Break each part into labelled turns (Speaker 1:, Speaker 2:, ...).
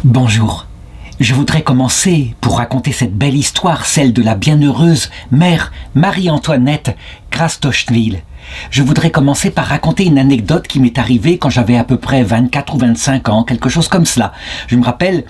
Speaker 1: Bonjour. Je voudrais commencer, pour raconter cette belle histoire, celle de la bienheureuse mère Marie-Antoinette Krastochwil. Je voudrais commencer par raconter une anecdote qui m'est arrivée quand j'avais à peu près 24 ou 25 ans, quelque chose comme cela. Je me rappelle,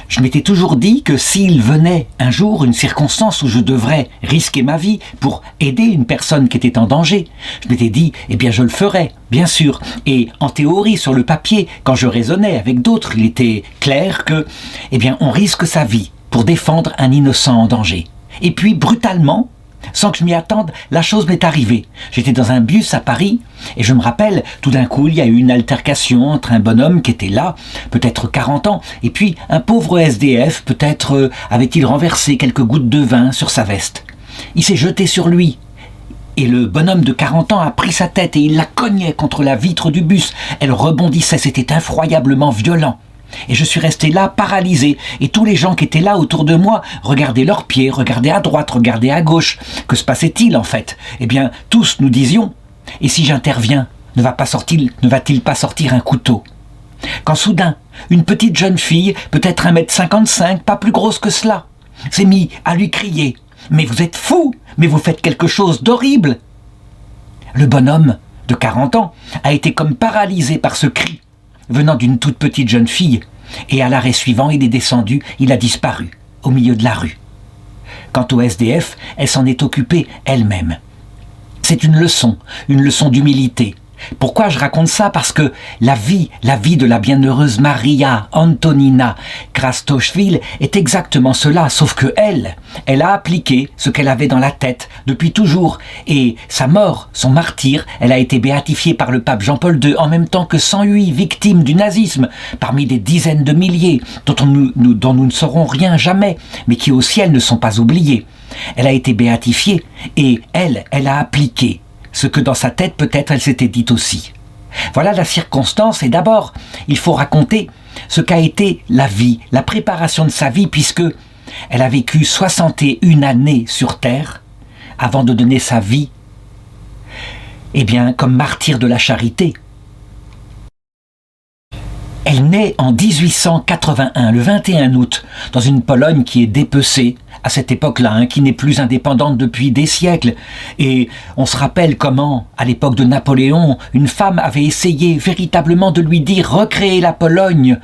Speaker 1: je m'étais toujours dit que s'il venait un jour une circonstance où je devrais risquer ma vie pour aider une personne qui était en danger, je m'étais dit, eh bien je le ferais, bien sûr. Et en théorie, sur le papier, quand je raisonnais avec d'autres, il était clair que, eh bien, on risque sa vie pour défendre un innocent en danger. Et puis, brutalement, sans que je m'y attende, la chose m'est arrivée. J'étais dans un bus à Paris et je me rappelle, tout d'un coup, il y a eu une altercation entre un bonhomme qui était là, peut-être 40 ans, et puis un pauvre SDF, peut-être avait-il renversé quelques gouttes de vin sur sa veste. Il s'est jeté sur lui. Et le bonhomme de 40 ans a pris sa tête et il la cognait contre la vitre du bus. Elle rebondissait, c'était effroyablement violent. Et je suis resté là, paralysé. Et tous les gens qui étaient là autour de moi regardaient leurs pieds, regardaient à droite, regardaient à gauche. Que se passait-il en fait? Eh bien, tous nous disions, et si j'interviens, ne va-t-il pas sortir un couteau? Quand soudain, une petite jeune fille, peut-être 1m55, pas plus grosse que cela, s'est mise à lui crier « Mais vous êtes fou! Mais vous faites quelque chose d'horrible !» Le bonhomme de 40 ans a été comme paralysé par ce cri venant d'une toute petite jeune fille, et à l'arrêt suivant, il est descendu, il a disparu, au milieu de la rue. Quant au SDF, elle s'en est occupée elle-même. C'est une leçon d'humilité. Pourquoi je raconte ça? Parce que la vie de la bienheureuse Maria Antonina Krastochwil est exactement cela, sauf que elle a appliqué ce qu'elle avait dans la tête depuis toujours, et sa mort, son martyre, elle a été béatifiée par le pape Jean-Paul II en même temps que 108 victimes du nazisme, parmi des dizaines de milliers dont nous ne saurons rien jamais, mais qui au ciel ne sont pas oubliés. Elle a été béatifiée et elle a appliqué ce que dans sa tête peut-être elle s'était dit aussi. Voilà la circonstance, et d'abord il faut raconter ce qu'a été la vie, la préparation de sa vie, puisque elle a vécu 61 années sur terre avant de donner sa vie, eh bien, comme martyr de la charité. Elle naît en 1881, le 21 août, dans une Pologne qui est dépecée à cette époque-là, qui n'est plus indépendante depuis des siècles. Et on se rappelle comment, à l'époque de Napoléon, une femme avait essayé véritablement de lui dire « Recréer la Pologne ».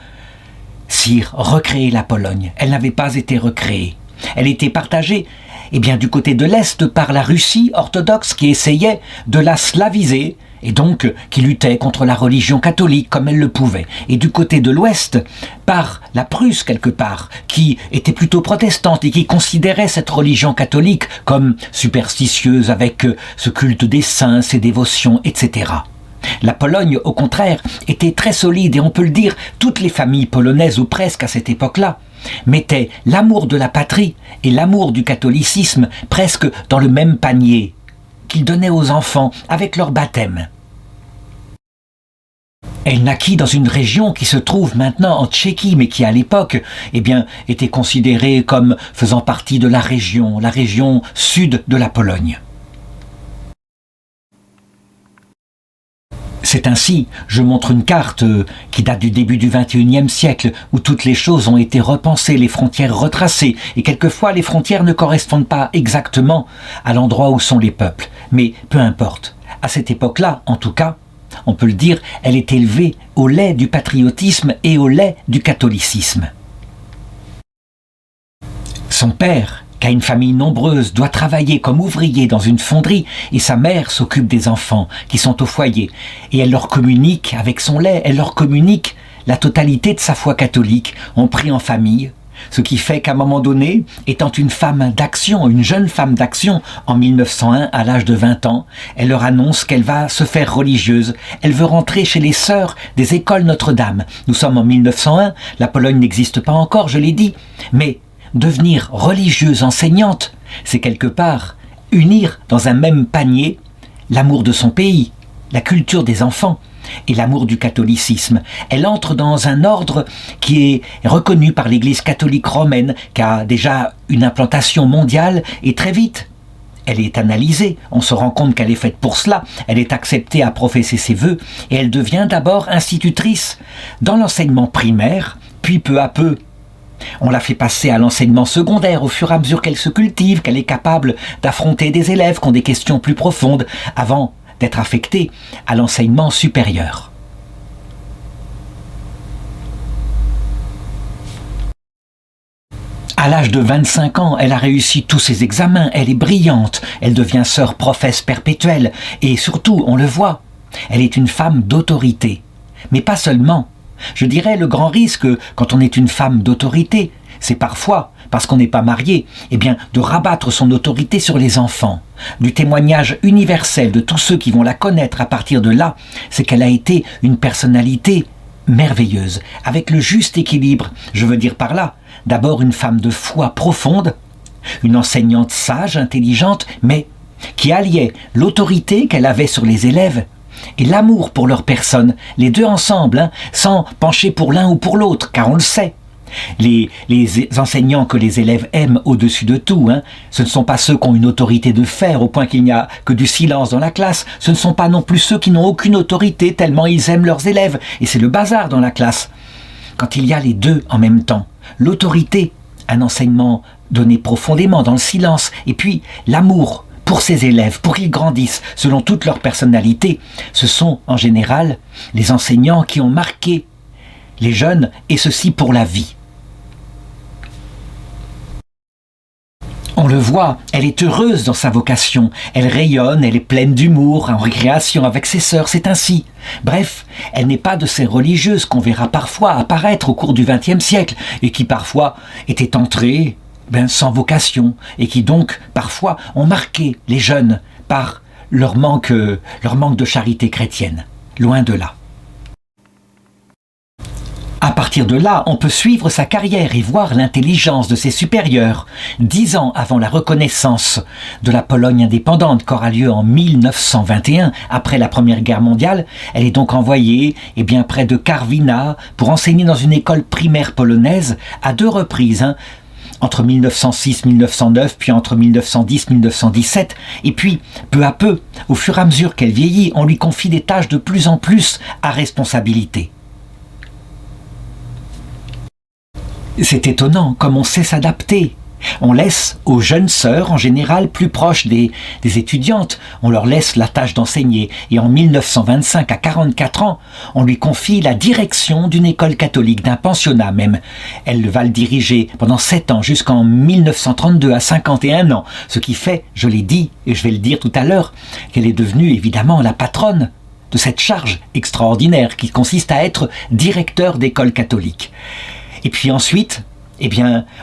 Speaker 1: Sire, recréer la Pologne. Elle n'avait pas été recréée. Elle était partagée, eh bien, du côté de l'Est par la Russie orthodoxe qui essayait de la slaviser, et donc qui luttait contre la religion catholique comme elle le pouvait. Et du côté de l'Ouest, par la Prusse quelque part, qui était plutôt protestante et qui considérait cette religion catholique comme superstitieuse avec ce culte des saints, ses dévotions, etc. La Pologne, au contraire, était très solide, et on peut le dire, toutes les familles polonaises, ou presque à cette époque-là, mettaient l'amour de la patrie et l'amour du catholicisme presque dans le même panier qu'ils donnaient aux enfants avec leur baptême. Elle naquit dans une région qui se trouve maintenant en Tchéquie, mais qui à l'époque, eh bien, était considérée comme faisant partie de la région sud de la Pologne. C'est ainsi, je montre une carte qui date du début du XXIe siècle, où toutes les choses ont été repensées, les frontières retracées, et quelquefois les frontières ne correspondent pas exactement à l'endroit où sont les peuples. Mais peu importe, à cette époque-là, en tout cas, on peut le dire, elle est élevée au lait du patriotisme et au lait du catholicisme. Son père, qui a une famille nombreuse, doit travailler comme ouvrier dans une fonderie, et sa mère s'occupe des enfants qui sont au foyer, et elle leur communique avec son lait, elle leur communique la totalité de sa foi catholique, on prie en famille, ce qui fait qu'à un moment donné, étant une femme d'action, une jeune femme d'action, en 1901, à l'âge de 20 ans, elle leur annonce qu'elle va se faire religieuse, elle veut rentrer chez les sœurs des écoles Notre-Dame. Nous sommes en 1901, la Pologne n'existe pas encore, je l'ai dit, mais devenir religieuse enseignante, c'est quelque part unir dans un même panier l'amour de son pays, la culture des enfants et l'amour du catholicisme. Elle entre dans un ordre qui est reconnu par l'Église catholique romaine, qui a déjà une implantation mondiale, et très vite, elle est analysée, on se rend compte qu'elle est faite pour cela, elle est acceptée à professer ses vœux, et elle devient d'abord institutrice dans l'enseignement primaire, puis peu à peu, on la fait passer à l'enseignement secondaire au fur et à mesure qu'elle se cultive, qu'elle est capable d'affronter des élèves qui ont des questions plus profondes avant d'être affectée à l'enseignement supérieur. À l'âge de 25 ans, elle a réussi tous ses examens, elle est brillante, elle devient sœur professe perpétuelle et surtout, on le voit, elle est une femme d'autorité. Mais pas seulement. Je dirais le grand risque quand on est une femme d'autorité, c'est parfois, parce qu'on n'est pas marié, eh bien, de rabattre son autorité sur les enfants. Du témoignage universel de tous ceux qui vont la connaître à partir de là, c'est qu'elle a été une personnalité merveilleuse, avec le juste équilibre. Je veux dire par là, d'abord une femme de foi profonde, une enseignante sage, intelligente, mais qui alliait l'autorité qu'elle avait sur les élèves et l'amour pour leur personne, les deux ensemble, sans pencher pour l'un ou pour l'autre, car on le sait. Les enseignants que les élèves aiment au-dessus de tout, ce ne sont pas ceux qui ont une autorité de fer au point qu'il n'y a que du silence dans la classe, ce ne sont pas non plus ceux qui n'ont aucune autorité tellement ils aiment leurs élèves, et c'est le bazar dans la classe. Quand il y a les deux en même temps, l'autorité, un enseignement donné profondément dans le silence, et puis l'amour pour ses élèves, pour qu'ils grandissent selon toute leur personnalité, ce sont en général les enseignants qui ont marqué les jeunes, et ceci pour la vie. On le voit, elle est heureuse dans sa vocation, elle rayonne, elle est pleine d'humour, en récréation avec ses sœurs, c'est ainsi. Bref, elle n'est pas de ces religieuses qu'on verra parfois apparaître au cours du XXe siècle, et qui parfois étaient entrées sans vocation, et qui donc parfois ont marqué les jeunes par leur manque de charité chrétienne. Loin de là. À partir de là, on peut suivre sa carrière et voir l'intelligence de ses supérieurs. 10 ans avant la reconnaissance de la Pologne indépendante, qui aura lieu en 1921, après la Première Guerre mondiale, elle est donc envoyée près de Karwina pour enseigner dans une école primaire polonaise à 2 reprises, entre 1906-1909, puis entre 1910-1917, et puis, peu à peu, au fur et à mesure qu'elle vieillit, on lui confie des tâches de plus en plus à responsabilité. C'est étonnant comme on sait s'adapter. On laisse aux jeunes sœurs, en général plus proches des étudiantes, on leur laisse la tâche d'enseigner. Et en 1925, à 44 ans, on lui confie la direction d'une école catholique, d'un pensionnat même. Elle va le diriger pendant 7 ans, jusqu'en 1932, à 51 ans. Ce qui fait, je l'ai dit, et je vais le dire tout à l'heure, qu'elle est devenue évidemment la patronne de cette charge extraordinaire qui consiste à être directeur d'école catholique. Et puis ensuite,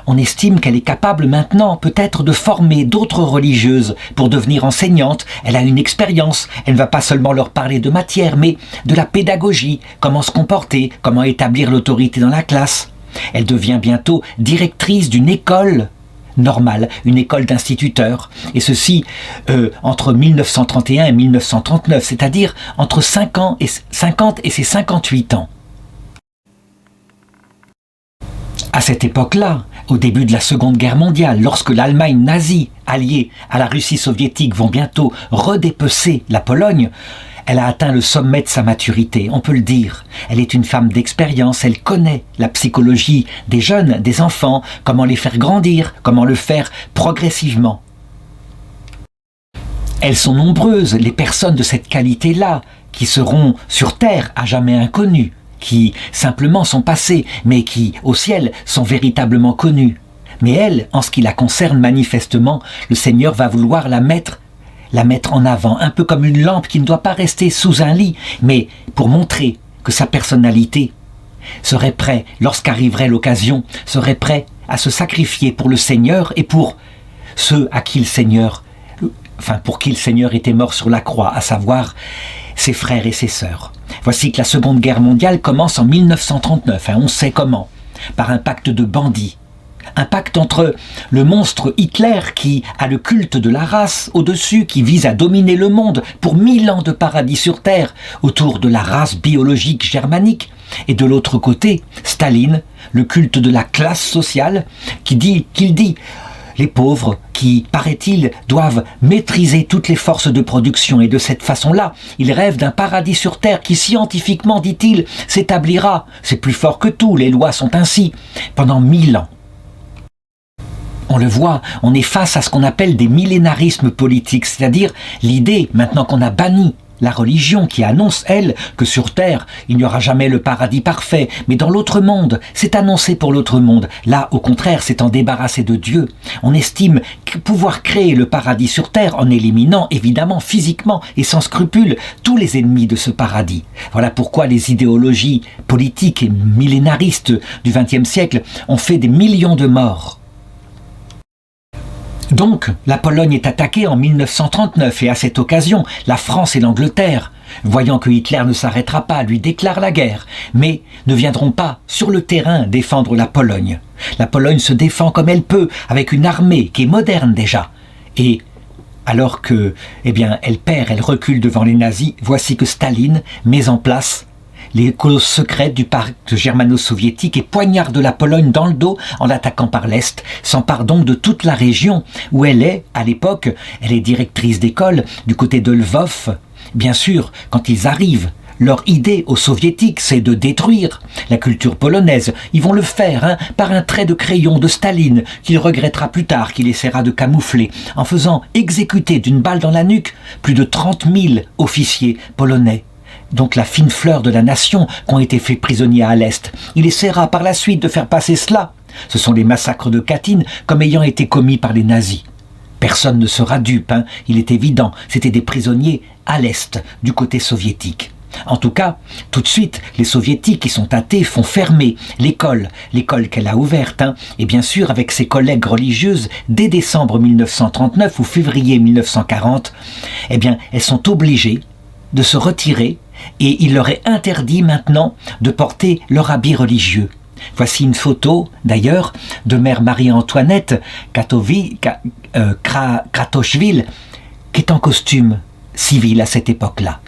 Speaker 1: on estime qu'elle est capable maintenant peut-être de former d'autres religieuses pour devenir enseignante. Elle a une expérience, elle ne va pas seulement leur parler de matière, mais de la pédagogie, comment se comporter, comment établir l'autorité dans la classe. Elle devient bientôt directrice d'une école normale, une école d'instituteurs, et ceci entre 1931 et 1939, c'est-à-dire entre 50 et ses 58 ans. À cette époque-là, au début de la Seconde Guerre mondiale, lorsque l'Allemagne nazie, alliée à la Russie soviétique, vont bientôt redépecer la Pologne, elle a atteint le sommet de sa maturité, on peut le dire. Elle est une femme d'expérience, elle connaît la psychologie des jeunes, des enfants, comment les faire grandir, comment le faire progressivement. Elles sont nombreuses, les personnes de cette qualité-là, qui seront sur Terre à jamais inconnues, qui simplement sont passées, mais qui, au ciel, sont véritablement connues. Mais elle, en ce qui la concerne manifestement, le Seigneur va vouloir la mettre en avant, un peu comme une lampe qui ne doit pas rester sous un lit, mais pour montrer que sa personnalité serait prête, lorsqu'arriverait l'occasion, serait prête à se sacrifier pour le Seigneur et pour ceux pour qui le Seigneur était mort sur la croix, à savoir ses frères et ses sœurs. Voici que la Seconde Guerre mondiale commence en 1939, on sait comment, par un pacte de bandits. Un pacte entre le monstre Hitler qui a le culte de la race au-dessus, qui vise à dominer le monde pour 1000 ans de paradis sur Terre autour de la race biologique germanique, et de l'autre côté, Staline, le culte de la classe sociale, qu'il dit les pauvres qui, paraît-il, doivent maîtriser toutes les forces de production et de cette façon-là, ils rêvent d'un paradis sur terre qui scientifiquement, dit-il, s'établira. C'est plus fort que tout, les lois sont ainsi, pendant 1000 ans. On le voit, on est face à ce qu'on appelle des millénarismes politiques, c'est-à-dire l'idée, maintenant qu'on a banni la religion qui annonce, elle, que sur Terre, il n'y aura jamais le paradis parfait, mais dans l'autre monde, c'est annoncé pour l'autre monde. Là, au contraire, c'est en débarrasser de Dieu. On estime pouvoir créer le paradis sur Terre en éliminant, évidemment, physiquement et sans scrupule, tous les ennemis de ce paradis. Voilà pourquoi les idéologies politiques et millénaristes du XXe siècle ont fait des millions de morts. Donc, la Pologne est attaquée en 1939 et à cette occasion, la France et l'Angleterre, voyant que Hitler ne s'arrêtera pas, lui déclarent la guerre, mais ne viendront pas sur le terrain défendre la Pologne. La Pologne se défend comme elle peut, avec une armée qui est moderne déjà. Et alors que, elle perd, elle recule devant les nazis, voici que Staline met en place les causes secrètes du pacte germano-soviétique et poignarde la Pologne dans le dos en l'attaquant par l'Est, s'empare donc de toute la région où elle est, à l'époque, elle est directrice d'école du côté de Lvov. Bien sûr, quand ils arrivent, leur idée aux soviétiques, c'est de détruire la culture polonaise. Ils vont le faire par un trait de crayon de Staline qu'il regrettera plus tard, qu'il essaiera de camoufler, en faisant exécuter d'une balle dans la nuque plus de 30 000 officiers polonais. Donc la fine fleur de la nation qui ont été faits prisonniers à l'Est. Il essaiera par la suite de faire passer cela. Ce sont les massacres de Katyn comme ayant été commis par les nazis. Personne ne sera dupe, il est évident, c'était des prisonniers à l'Est, du côté soviétique. En tout cas, tout de suite, les soviétiques qui sont athées font fermer l'école qu'elle a ouverte, et bien sûr avec ses collègues religieuses, dès décembre 1939 ou février 1940, elles sont obligées de se retirer et il leur est interdit maintenant de porter leur habit religieux. Voici une photo, d'ailleurs, de mère Marie-Antoinette Kratochvil, qui est en costume civil à cette époque-là.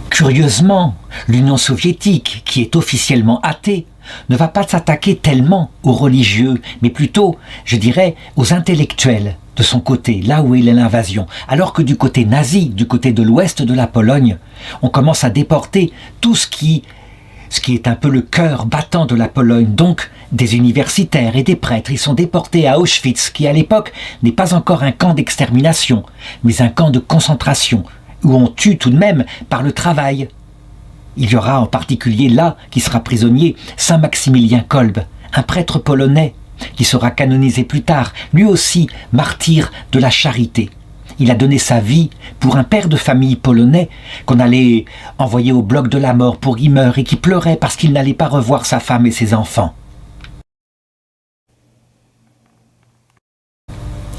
Speaker 1: Curieusement, l'Union soviétique, qui est officiellement athée, ne va pas s'attaquer tellement aux religieux, mais plutôt, je dirais, aux intellectuels de son côté, là où est l'invasion. Alors que du côté nazi, du côté de l'ouest de la Pologne, on commence à déporter tout ce qui est un peu le cœur battant de la Pologne, donc des universitaires et des prêtres. Ils sont déportés à Auschwitz, qui à l'époque n'est pas encore un camp d'extermination, mais un camp de concentration, où on tue tout de même par le travail. Il y aura en particulier là, qui sera prisonnier, Saint Maximilien Kolbe, un prêtre polonais, qui sera canonisé plus tard, lui aussi martyr de la charité. Il a donné sa vie pour un père de famille polonais qu'on allait envoyer au bloc de la mort pour qu'il meure et qui pleurait parce qu'il n'allait pas revoir sa femme et ses enfants.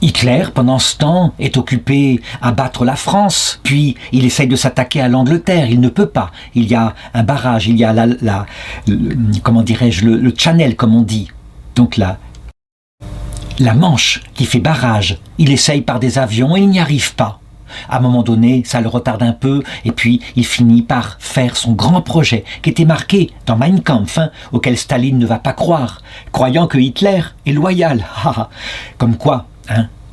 Speaker 1: Hitler, pendant ce temps, est occupé à battre la France, puis il essaye de s'attaquer à l'Angleterre, il ne peut pas. Il y a un barrage, il y a le Channel, comme on dit. Donc la Manche qui fait barrage. Il essaye par des avions et il n'y arrive pas. À un moment donné, ça le retarde un peu et puis il finit par faire son grand projet qui était marqué dans Mein Kampf, auquel Staline ne va pas croire, croyant que Hitler est loyal. Comme quoi,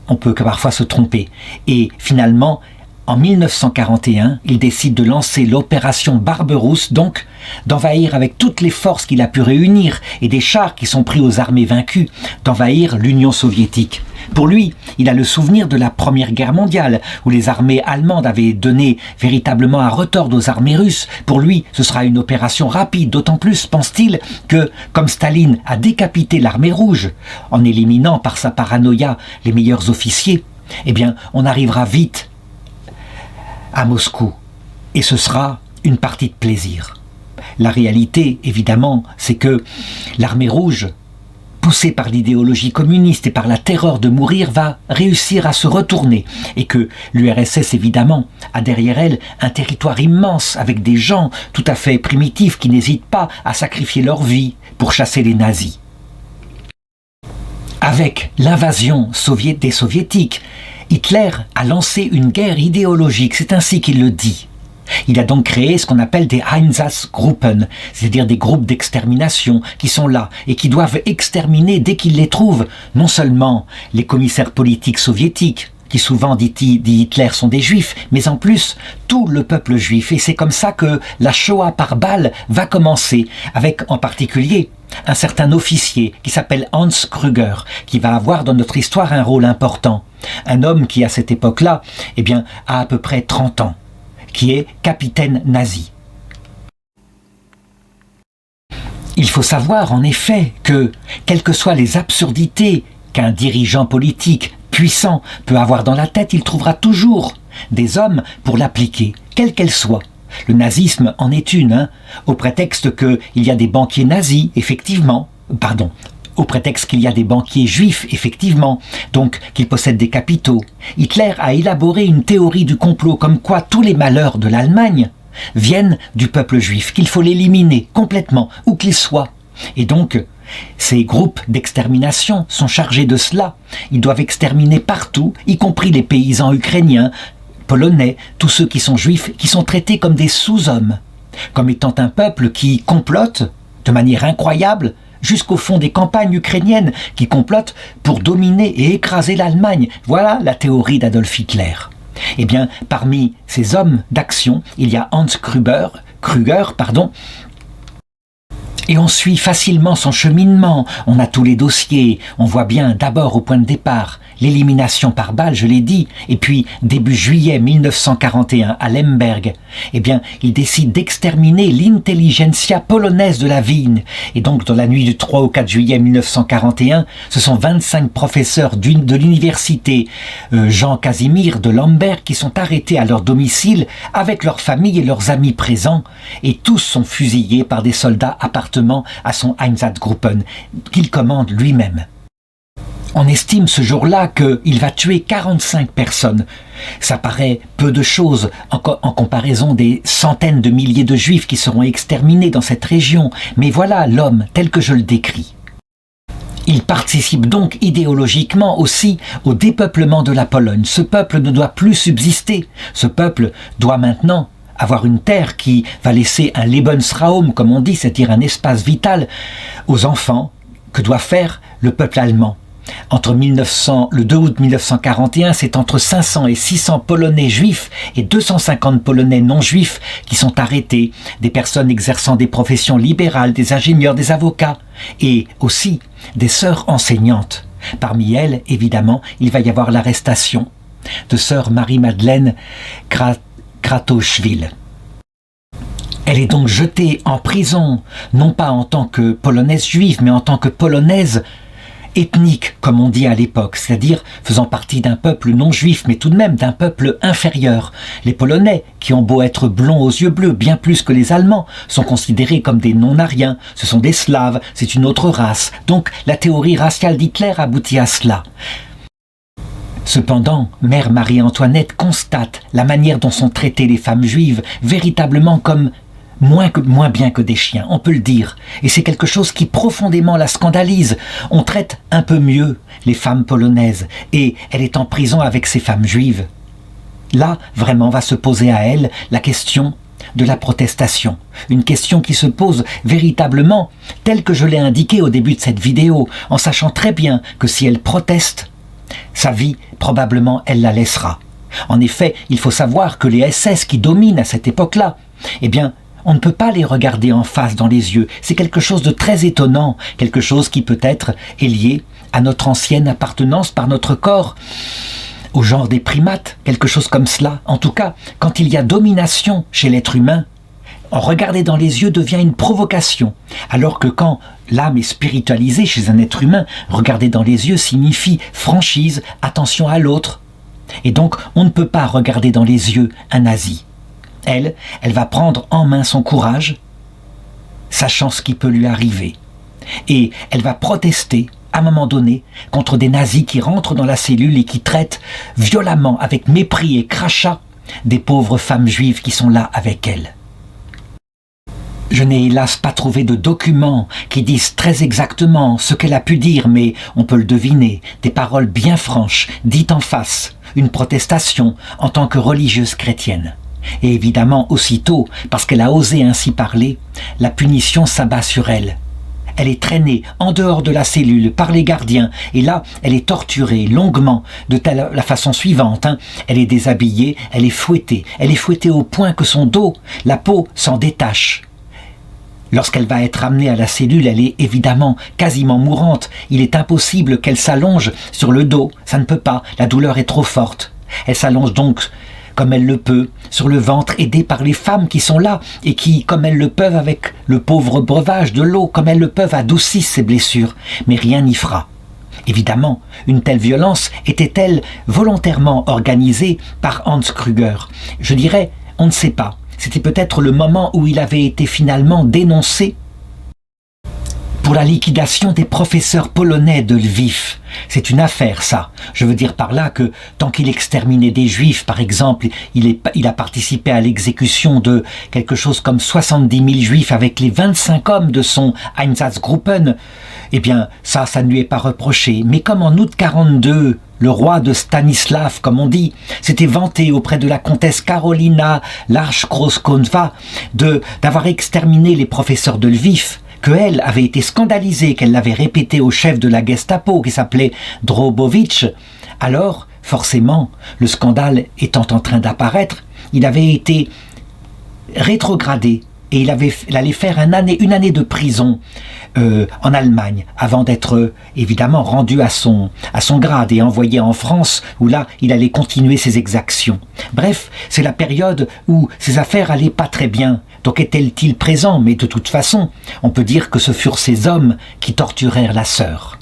Speaker 1: on peut que parfois se tromper. Et finalement, en 1941, il décide de lancer l'opération Barberousse, donc d'envahir avec toutes les forces qu'il a pu réunir et des chars qui sont pris aux armées vaincues, d'envahir l'Union soviétique. Pour lui, il a le souvenir de la Première Guerre mondiale, où les armées allemandes avaient donné véritablement un retord aux armées russes. Pour lui, ce sera une opération rapide, d'autant plus, pense-t-il, que, comme Staline a décapité l'armée rouge, en éliminant par sa paranoïa les meilleurs officiers, on arrivera vite à Moscou. Et ce sera une partie de plaisir. La réalité, évidemment, c'est que l'armée rouge, poussée par l'idéologie communiste et par la terreur de mourir, va réussir à se retourner et que l'URSS, évidemment, a derrière elle un territoire immense avec des gens tout à fait primitifs qui n'hésitent pas à sacrifier leur vie pour chasser les nazis. Avec l'invasion des soviétiques, Hitler a lancé une guerre idéologique, c'est ainsi qu'il le dit. Il a donc créé ce qu'on appelle des Einsatzgruppen, c'est-à-dire des groupes d'extermination qui sont là et qui doivent exterminer dès qu'ils les trouvent, non seulement les commissaires politiques soviétiques, qui souvent, dit Hitler, sont des juifs, mais en plus, tout le peuple juif. Et c'est comme ça que la Shoah par balle va commencer, avec en particulier un certain officier qui s'appelle Hans Krüger, qui va avoir dans notre histoire un rôle important. Un homme qui, à cette époque-là, a à peu près 30 ans, qui est capitaine nazi. Il faut savoir, en effet, que, quelles que soient les absurdités qu'un dirigeant politique puissant peut avoir dans la tête, il trouvera toujours des hommes pour l'appliquer, quelle qu'elle soit. Le nazisme en est une, au prétexte qu'il y a des banquiers nazis, au prétexte qu'il y a des banquiers juifs, effectivement, donc qu'ils possèdent des capitaux. Hitler a élaboré une théorie du complot comme quoi tous les malheurs de l'Allemagne viennent du peuple juif, qu'il faut l'éliminer complètement, où qu'il soit. Et donc, ces groupes d'extermination sont chargés de cela. Ils doivent exterminer partout, y compris les paysans ukrainiens, polonais, tous ceux qui sont juifs, qui sont traités comme des sous-hommes, comme étant un peuple qui complote de manière incroyable jusqu'au fond des campagnes ukrainiennes, qui complotent pour dominer et écraser l'Allemagne. Voilà la théorie d'Adolf Hitler. Parmi ces hommes d'action, il y a Hans Krüger, et on suit facilement son cheminement. On a tous les dossiers, on voit bien d'abord au point de départ l'élimination par balle, je l'ai dit, et puis début juillet 1941 à Lemberg, il décide d'exterminer l'intelligentsia polonaise de la Vigne. Et donc dans la nuit du 3 au 4 juillet 1941, ce sont 25 professeurs de l'université Jean Casimir de Lemberg qui sont arrêtés à leur domicile avec leurs familles et leurs amis présents, et tous sont fusillés par des soldats appartenant à son Einsatzgruppen qu'il commande lui-même. On estime ce jour-là qu'il va tuer 45 personnes. Ça paraît peu de choses en comparaison des centaines de milliers de juifs qui seront exterminés dans cette région. Mais voilà l'homme tel que je le décris. Il participe donc idéologiquement aussi au dépeuplement de la Pologne. Ce peuple ne doit plus subsister. Ce peuple doit maintenant avoir une terre qui va laisser un Lebensraum, comme on dit, c'est-à-dire un espace vital aux enfants que doit faire le peuple allemand. Le 2 août 1941, c'est entre 500 et 600 Polonais juifs et 250 Polonais non juifs qui sont arrêtés, des personnes exerçant des professions libérales, des ingénieurs, des avocats et aussi des sœurs enseignantes. Parmi elles, évidemment, il va y avoir l'arrestation de sœur Marie-Madeleine Kratochwil. Elle est donc jetée en prison, non pas en tant que Polonaise juive, mais en tant que Polonaise ethnique, comme on dit à l'époque, c'est-à-dire faisant partie d'un peuple non juif, mais tout de même d'un peuple inférieur. Les Polonais, qui ont beau être blonds aux yeux bleus, bien plus que les Allemands, sont considérés comme des non-aryens, ce sont des Slaves, c'est une autre race. Donc la théorie raciale d'Hitler aboutit à cela. Cependant, Mère Marie-Antoinette constate la manière dont sont traitées les femmes juives, véritablement comme moins bien que des chiens, on peut le dire. Et c'est quelque chose qui profondément la scandalise. On traite un peu mieux les femmes polonaises et elle est en prison avec ces femmes juives. Là, vraiment, va se poser à elle la question de la protestation. Une question qui se pose véritablement, telle que je l'ai indiqué au début de cette vidéo, en sachant très bien que si elle proteste, sa vie, probablement, elle la laissera. En effet, il faut savoir que les SS qui dominent à cette époque-là, on ne peut pas les regarder en face dans les yeux. C'est quelque chose de très étonnant, quelque chose qui peut-être est lié à notre ancienne appartenance par notre corps, au genre des primates, quelque chose comme cela. En tout cas, quand il y a domination chez l'être humain, en regarder dans les yeux devient une provocation. Alors que quand l'âme est spiritualisée chez un être humain, regarder dans les yeux signifie franchise, attention à l'autre. Et donc, on ne peut pas regarder dans les yeux un nazi. Elle va prendre en main son courage, sachant ce qui peut lui arriver. Et elle va protester, à un moment donné, contre des nazis qui rentrent dans la cellule et qui traitent violemment, avec mépris et crachat, des pauvres femmes juives qui sont là avec elle. Je n'ai hélas pas trouvé de documents qui disent très exactement ce qu'elle a pu dire, mais on peut le deviner, des paroles bien franches, dites en face, une protestation en tant que religieuse chrétienne. Et évidemment, aussitôt, parce qu'elle a osé ainsi parler, la punition s'abat sur elle. Elle est traînée en dehors de la cellule par les gardiens, et là, elle est torturée longuement, de la façon suivante. Elle est déshabillée, elle est fouettée au point que son dos, la peau, s'en détache. Lorsqu'elle va être amenée à la cellule, elle est évidemment quasiment mourante. Il est impossible qu'elle s'allonge sur le dos, ça ne peut pas, la douleur est trop forte. Elle s'allonge donc comme elle le peut, sur le ventre, aidée par les femmes qui sont là et qui, comme elles le peuvent avec le pauvre breuvage de l'eau, comme elles le peuvent, adoucissent ses blessures. Mais rien n'y fera. Évidemment, une telle violence était-elle volontairement organisée par Hans Krüger? Je dirais, on ne sait pas. C'était peut-être le moment où il avait été finalement dénoncé pour la liquidation des professeurs polonais de Lviv. C'est une affaire, ça. Je veux dire par là que tant qu'il exterminait des juifs, par exemple, il a participé à l'exécution de quelque chose comme 70 000 juifs avec les 25 hommes de son Einsatzgruppen. Eh bien, ça ne lui est pas reproché. Mais comme en août 42, le roi de Stanislav, comme on dit, s'était vanté auprès de la comtesse Karolina Large-Kroskova d'avoir exterminé les professeurs de Lviv, qu'elle avait été scandalisée, qu'elle l'avait répété au chef de la Gestapo qui s'appelait Drobowicz, alors, forcément, le scandale étant en train d'apparaître, il avait été rétrogradé et il allait faire une année de prison en Allemagne avant d'être évidemment rendu à son grade et envoyé en France où là il allait continuer ses exactions. Bref, c'est la période où ses affaires allaient pas très bien. Donc était-il présent? Mais de toute façon, on peut dire que ce furent ces hommes qui torturèrent la sœur.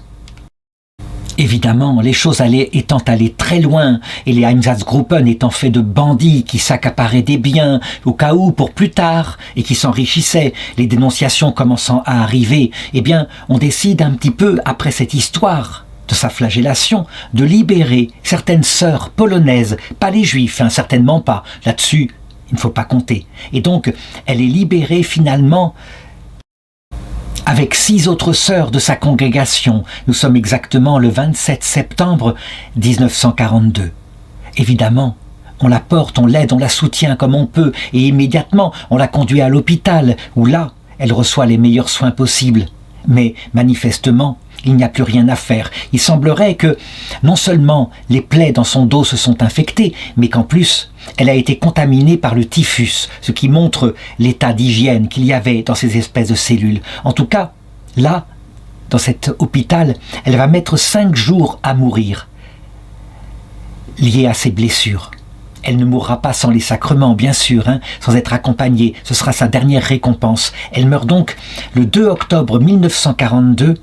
Speaker 1: Évidemment, les choses étant allées très loin, et les Einsatzgruppen étant faits de bandits qui s'accaparaient des biens au cas où pour plus tard, et qui s'enrichissaient, les dénonciations commençant à arriver, eh bien, on décide un petit peu, après cette histoire de sa flagellation, de libérer certaines sœurs polonaises, pas les juifs, certainement pas, là-dessus, il ne faut pas compter. Et donc, elle est libérée finalement avec 6 autres sœurs de sa congrégation. Nous sommes exactement le 27 septembre 1942. Évidemment, on la porte, on l'aide, on la soutient comme on peut, et immédiatement, on la conduit à l'hôpital, où là, elle reçoit les meilleurs soins possibles. Mais manifestement, il n'y a plus rien à faire. Il semblerait que non seulement les plaies dans son dos se sont infectées, mais qu'en plus, elle a été contaminée par le typhus, ce qui montre l'état d'hygiène qu'il y avait dans ces espèces de cellules. En tout cas, là, dans cet hôpital, elle va mettre 5 jours à mourir, liée à ses blessures. Elle ne mourra pas sans les sacrements, bien sûr, sans être accompagnée. Ce sera sa dernière récompense. Elle meurt donc le 2 octobre 1942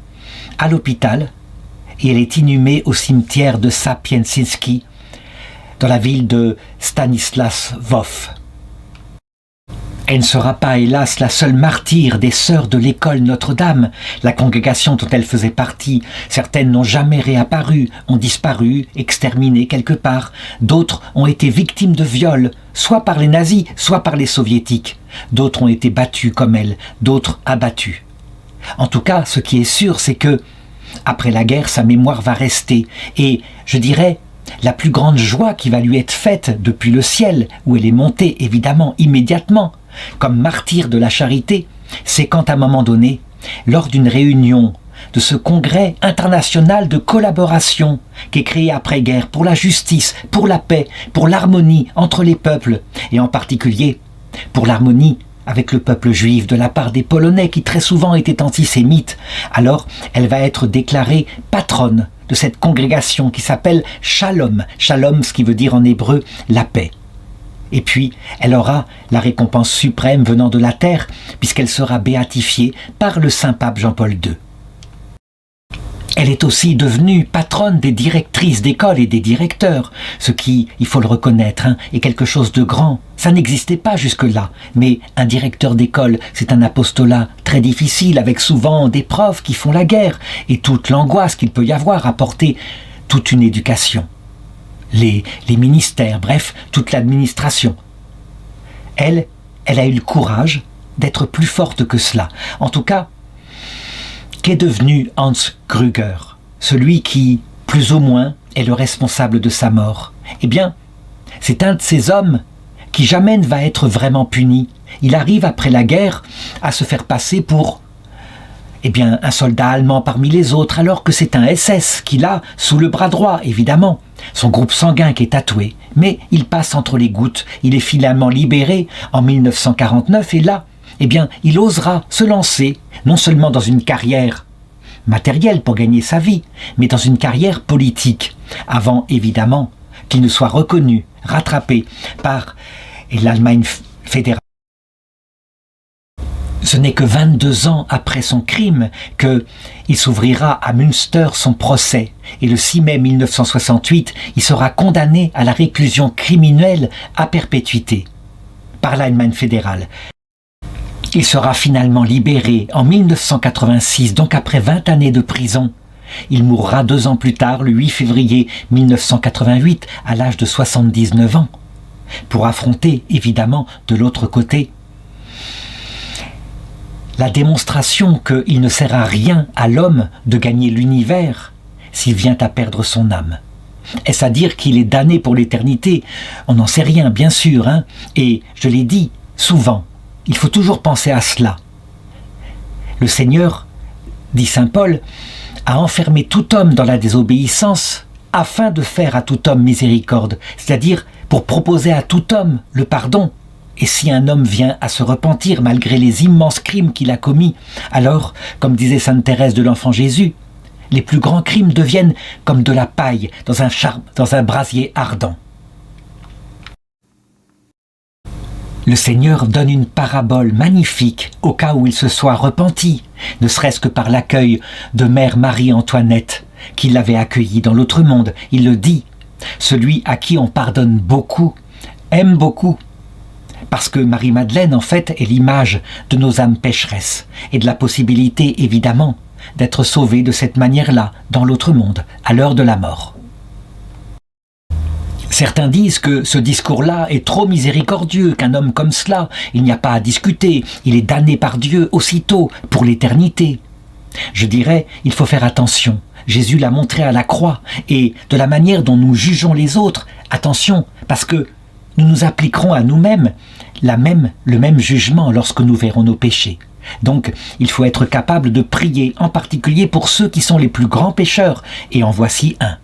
Speaker 1: à l'hôpital et elle est inhumée au cimetière de Sapienski dans la ville de Stanisławów. Elle ne sera pas, hélas, la seule martyre des sœurs de l'école Notre-Dame, la congrégation dont elle faisait partie. Certaines n'ont jamais réapparu, ont disparu, exterminées quelque part. D'autres ont été victimes de viols, soit par les nazis, soit par les soviétiques. D'autres ont été battues comme elle, d'autres abattues. En tout cas, ce qui est sûr, c'est que, après la guerre, sa mémoire va rester. Et, je dirais, la plus grande joie qui va lui être faite depuis le ciel, où elle est montée, évidemment, immédiatement, comme martyr de la charité, c'est quand, à un moment donné, lors d'une réunion de ce congrès international de collaboration qui est créé après-guerre pour la justice, pour la paix, pour l'harmonie entre les peuples, et en particulier pour l'harmonie avec le peuple juif de la part des Polonais qui très souvent étaient antisémites, alors elle va être déclarée patronne de cette congrégation qui s'appelle Shalom. Shalom, ce qui veut dire en hébreu la paix. Et puis, elle aura la récompense suprême venant de la terre, puisqu'elle sera béatifiée par le saint pape Jean-Paul II. Elle est aussi devenue patronne des directrices d'école et des directeurs, ce qui, il faut le reconnaître, est quelque chose de grand. Ça n'existait pas jusque-là, mais un directeur d'école, c'est un apostolat très difficile, avec souvent des profs qui font la guerre, et toute l'angoisse qu'il peut y avoir à porter toute une éducation. Les ministères, bref, toute l'administration. Elle a eu le courage d'être plus forte que cela. En tout cas, qu'est devenu Hans Krüger, celui qui, plus ou moins, est le responsable de sa mort? Eh bien, c'est un de ces hommes qui jamais ne va être vraiment puni. Il arrive après la guerre à se faire passer pour un soldat allemand parmi les autres, alors que c'est un SS qu'il a sous le bras droit, évidemment. Son groupe sanguin qui est tatoué. Mais il passe entre les gouttes. Il est finalement libéré en 1949 et là, il osera se lancer, non seulement dans une carrière matérielle pour gagner sa vie, mais dans une carrière politique, avant évidemment qu'il ne soit reconnu, rattrapé par l'Allemagne fédérale. Ce n'est que 22 ans après son crime qu'il s'ouvrira à Münster son procès. Et le 6 mai 1968, il sera condamné à la réclusion criminelle à perpétuité par l'Allemagne fédérale. Il sera finalement libéré en 1986, donc après 20 années de prison. Il mourra 2 ans plus tard, le 8 février 1988, à l'âge de 79 ans, pour affronter, évidemment, de l'autre côté, la démonstration qu'il ne sert à rien à l'homme de gagner l'univers s'il vient à perdre son âme. Est-ce à dire qu'il est damné pour l'éternité? On n'en sait rien, bien sûr, et je l'ai dit souvent, il faut toujours penser à cela. Le Seigneur, dit saint Paul, a enfermé tout homme dans la désobéissance afin de faire à tout homme miséricorde, c'est-à-dire pour proposer à tout homme le pardon. Et si un homme vient à se repentir malgré les immenses crimes qu'il a commis, alors, comme disait sainte Thérèse de l'Enfant Jésus, les plus grands crimes deviennent comme de la paille dans un brasier ardent. Le Seigneur donne une parabole magnifique au cas où il se soit repenti, ne serait-ce que par l'accueil de mère Marie-Antoinette, qui l'avait accueilli dans l'autre monde. Il le dit, celui à qui on pardonne beaucoup, aime beaucoup. Parce que Marie-Madeleine, en fait, est l'image de nos âmes pécheresses et de la possibilité, évidemment, d'être sauvés de cette manière-là, dans l'autre monde, à l'heure de la mort. Certains disent que ce discours-là est trop miséricordieux, qu'un homme comme cela, il n'y a pas à discuter, il est damné par Dieu aussitôt, pour l'éternité. Je dirais, il faut faire attention. Jésus l'a montré à la croix, et de la manière dont nous jugeons les autres, attention, parce que nous nous appliquerons à nous-mêmes le même jugement lorsque nous verrons nos péchés. Donc, il faut être capable de prier, en particulier pour ceux qui sont les plus grands pécheurs, et en voici un.